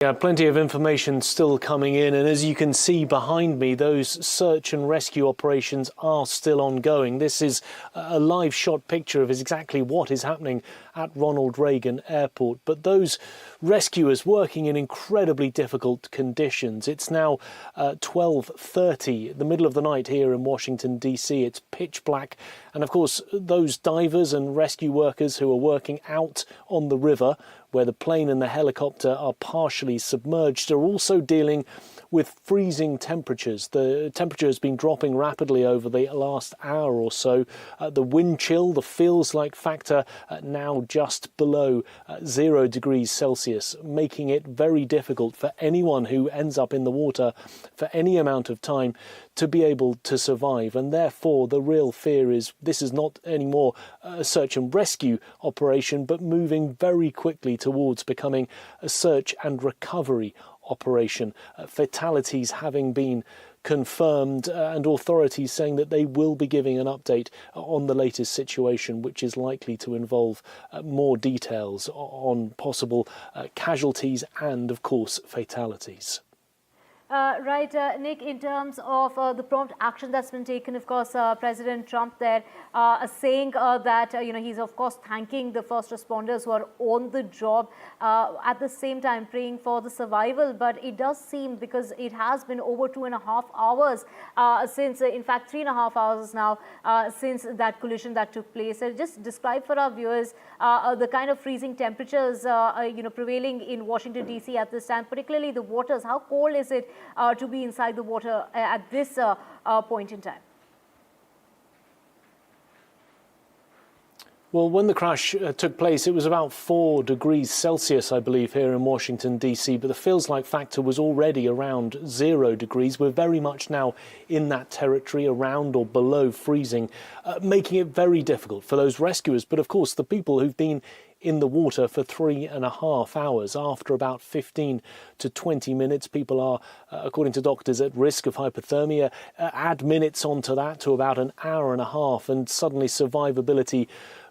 Yeah, plenty of information still coming in, and as you can see behind me, those search and rescue operations are still ongoing. This is a live shot picture of exactly what is happening at Ronald Reagan Airport. But those rescuers working in incredibly difficult conditions. It's now 12:30, the middle of the night here in Washington, D.C. It's pitch black. And of course, those divers and rescue workers who are working out on the river, where the plane and the helicopter are partially submerged, are also dealing with freezing temperatures. The temperature has been dropping rapidly over the last hour or so. The wind chill, the feels-like factor, now just below 0 degrees Celsius, making it very difficult for anyone who ends up in the water for any amount of time to be able to survive. And therefore, the real fear is this is not anymore a search and rescue operation, but moving very quickly towards becoming a search and recovery operation. Fatalities having been confirmed and authorities saying that they will be giving an update on the latest situation, which is likely to involve more details on possible casualties and, of course, fatalities. Right, Nick, in terms of the prompt action that's been taken, of course, President Trump there saying that, he's, of course, thanking the first responders who are on the job, at the same time praying for the survival. But it does seem, because it has been over 2.5 hours since, in fact, 3.5 hours now, since that collision that took place. So just describe for our viewers the kind of freezing temperatures, prevailing in Washington, D.C. at this time, particularly the waters. How cold is it to be inside the water at this point in time? Well, when the crash took place, it was about 4 degrees Celsius, I believe, here in Washington, D.C., but the feels-like factor was already around 0 degrees. We're very much now in that territory, around or below freezing, making it very difficult for those rescuers. But, of course, the people who've been in the water for 3.5 hours. After about 15 to 20 minutes, people are, according to doctors, at risk of hypothermia. Add minutes onto that to about an hour and a half, and suddenly survivability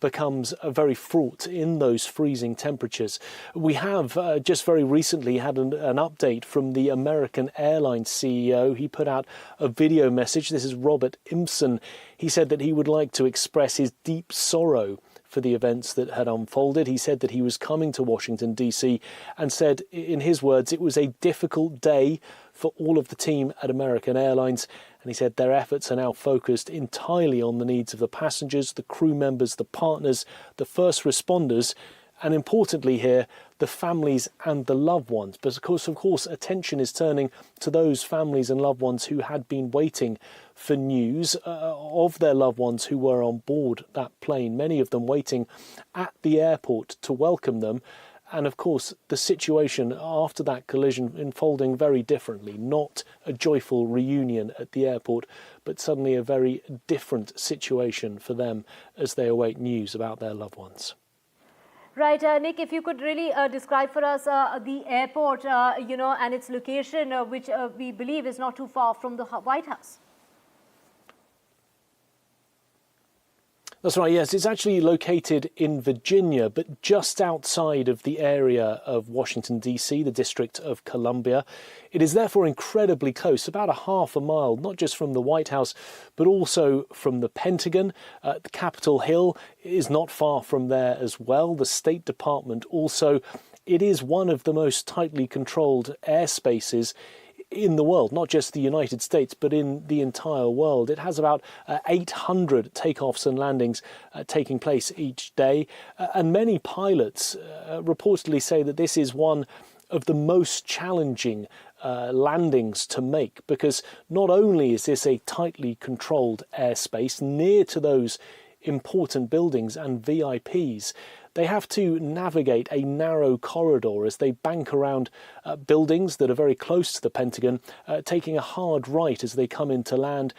becomes very fraught in those freezing temperatures. We have just very recently had an update from the American Airline CEO. He put out a video message. This is Robert Impson. He said that he would like to express his deep sorrow for the events that had unfolded. He said that he was coming to Washington, D.C. and said, in his words, it was a difficult day for all of the team at American Airlines. And he said their efforts are now focused entirely on the needs of the passengers, the crew members, the partners, the first responders, and importantly here, the families and the loved ones. But of course, attention is turning to those families and loved ones who had been waiting for news of their loved ones who were on board that plane, many of them waiting at the airport to welcome them. And of course, the situation after that collision unfolding very differently, not a joyful reunion at the airport, but suddenly a very different situation for them as they await news about their loved ones. Right, Nick, if you could really describe for us the airport, and its location, which we believe is not too far from the White House. That's right, yes. It's actually located in Virginia, but just outside of the area of Washington, D.C., the District of Columbia. It is therefore incredibly close, about a half a mile, not just from the White House, but also from the Pentagon. The Capitol Hill is not far from there as well. The State Department also. It is one of the most tightly controlled airspaces in the world, not just the United States, but in the entire world. It has about 800 takeoffs and landings taking place each day. And many pilots reportedly say that this is one of the most challenging landings to make, because not only is this a tightly controlled airspace near to those important buildings and VIPs, they have to navigate a narrow corridor as they bank around buildings that are very close to the Pentagon, taking a hard right as they come into land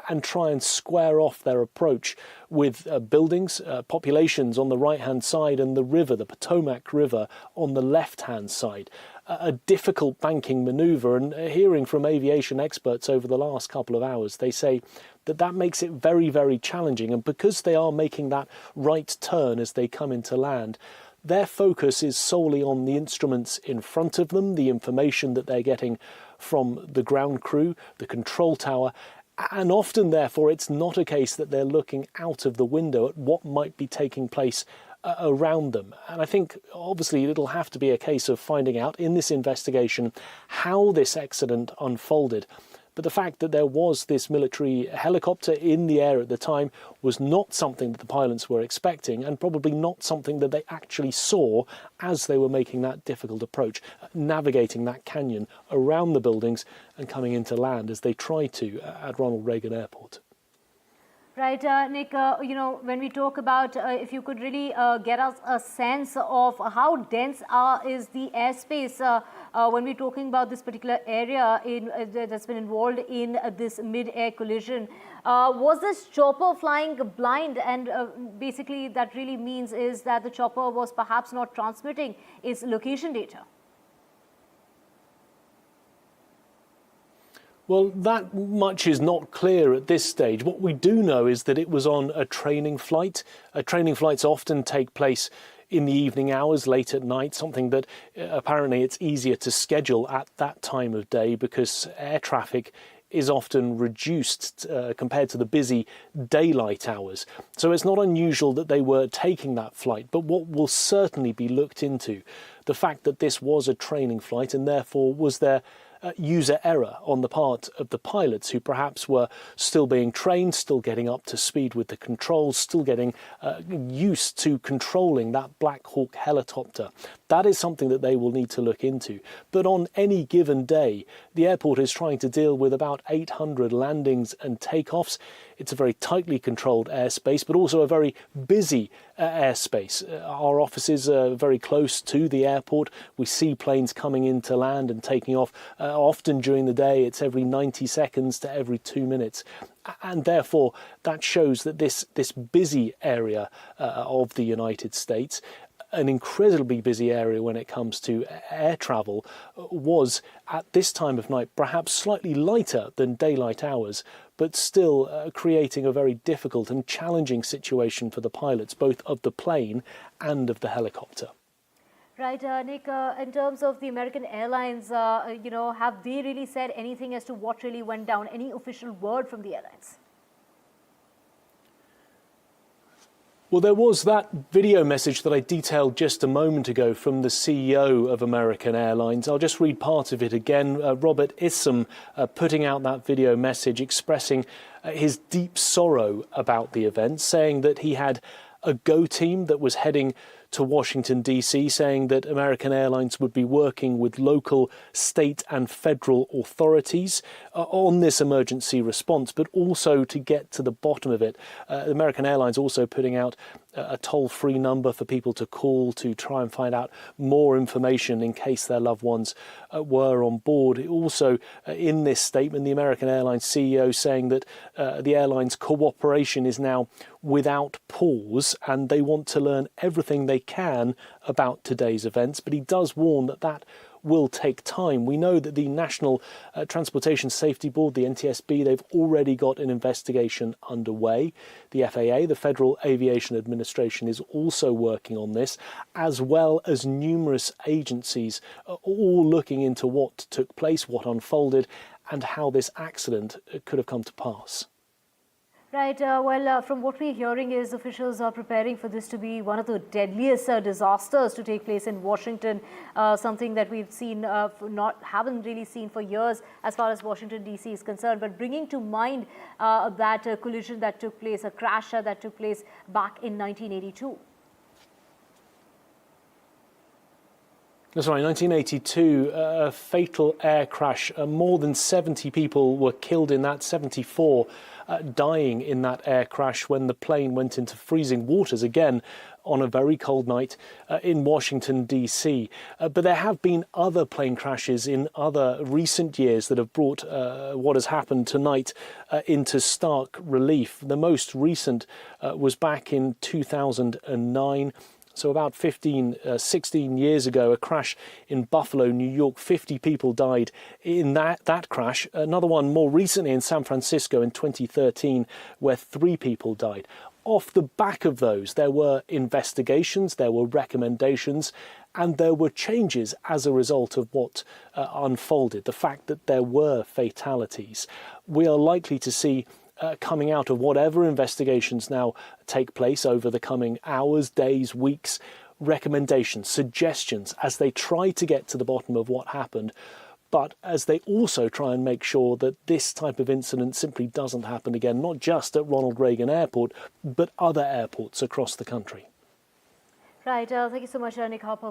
and try and square off their approach with buildings, populations on the right-hand side, and the river, the Potomac River, on the left-hand side. A difficult banking maneuver, and hearing from aviation experts over the last couple of hours, they say that makes it very, very challenging. And because they are making that right turn as they come into land, their focus is solely on the instruments in front of them, the information that they're getting from the ground crew, the control tower, and often, therefore, it's not a case that they're looking out of the window at what might be taking place around them. And I think, obviously, it'll have to be a case of finding out in this investigation how this accident unfolded. But the fact that there was this military helicopter in the air at the time was not something that the pilots were expecting, and probably not something that they actually saw as they were making that difficult approach, navigating that canyon around the buildings and coming into land as they tried to at Ronald Reagan Airport. Right, Nick, when we talk about, if you could really get us a sense of how dense is the airspace when we're talking about this particular area that's been involved in this mid-air collision. Was this chopper flying blind? And basically that really means is that the chopper was perhaps not transmitting its location data. Well, that much is not clear at this stage. What we do know is that it was on a training flight. Training flights often take place in the evening hours, late at night, something that apparently it's easier to schedule at that time of day because air traffic is often reduced compared to the busy daylight hours. So it's not unusual that they were taking that flight. But what will certainly be looked into, the fact that this was a training flight and therefore was there user error on the part of the pilots who perhaps were still being trained, still getting up to speed with the controls, still getting used to controlling that Black Hawk helicopter. That is something that they will need to look into. But on any given day, the airport is trying to deal with about 800 landings and takeoffs. It's a very tightly controlled airspace, but also a very busy airspace. Our offices are very close to the airport. We see planes coming into land and taking off. Often during the day, it's every 90 seconds to every 2 minutes. And therefore, that shows that this busy area of the United States, an incredibly busy area when it comes to air travel, was at this time of night perhaps slightly lighter than daylight hours, but still creating a very difficult and challenging situation for the pilots, both of the plane and of the helicopter. Right, Nick, in terms of the American Airlines, have they really said anything as to what really went down? Any official word from the airlines? Well, there was that video message that I detailed just a moment ago from the CEO of American Airlines. I'll just read part of it again. Robert Issam putting out that video message expressing his deep sorrow about the event, saying that he had a go team that was heading to Washington, D.C., saying that American Airlines would be working with local, state and federal authorities on this emergency response, but also to get to the bottom of it. American Airlines also putting out a toll-free number for people to call to try and find out more information in case their loved ones were on board. Also, in this statement, the American Airlines CEO saying that the airline's cooperation is now without pause and they want to learn everything they can about today's events, but he does warn that that will take time. We know that the National Transportation Safety Board, the NTSB, they've already got an investigation underway. The FAA, the Federal Aviation Administration, is also working on this, as well as numerous agencies all looking into what took place, what unfolded, and how this accident could have come to pass. Right. From what we're hearing is officials are preparing for this to be one of the deadliest disasters to take place in Washington, something that we've seen, haven't really seen for years as far as Washington, D.C. is concerned. But bringing to mind that collision that took place, a crash that took place back in 1982. That's right, 1982, a fatal air crash. More than 70 people were killed in that, 74 dying in that air crash when the plane went into freezing waters again on a very cold night in Washington, D.C. But there have been other plane crashes in other recent years that have brought what has happened tonight into stark relief. The most recent was back in 2009. So about 16 years ago, a crash in Buffalo, New York. 50 people died in that crash. Another one more recently in San Francisco in 2013, where 3 people died. off the back of those, there were investigations, there were recommendations, and there were changes as a result of what unfolded, the fact that there were fatalities. We are likely to see coming out of whatever investigations now take place over the coming hours, days, weeks, recommendations, suggestions as they try to get to the bottom of what happened, but as they also try and make sure that this type of incident simply doesn't happen again, not just at Ronald Reagan Airport, but other airports across the country. Right. Thank you so much, Nick Harper.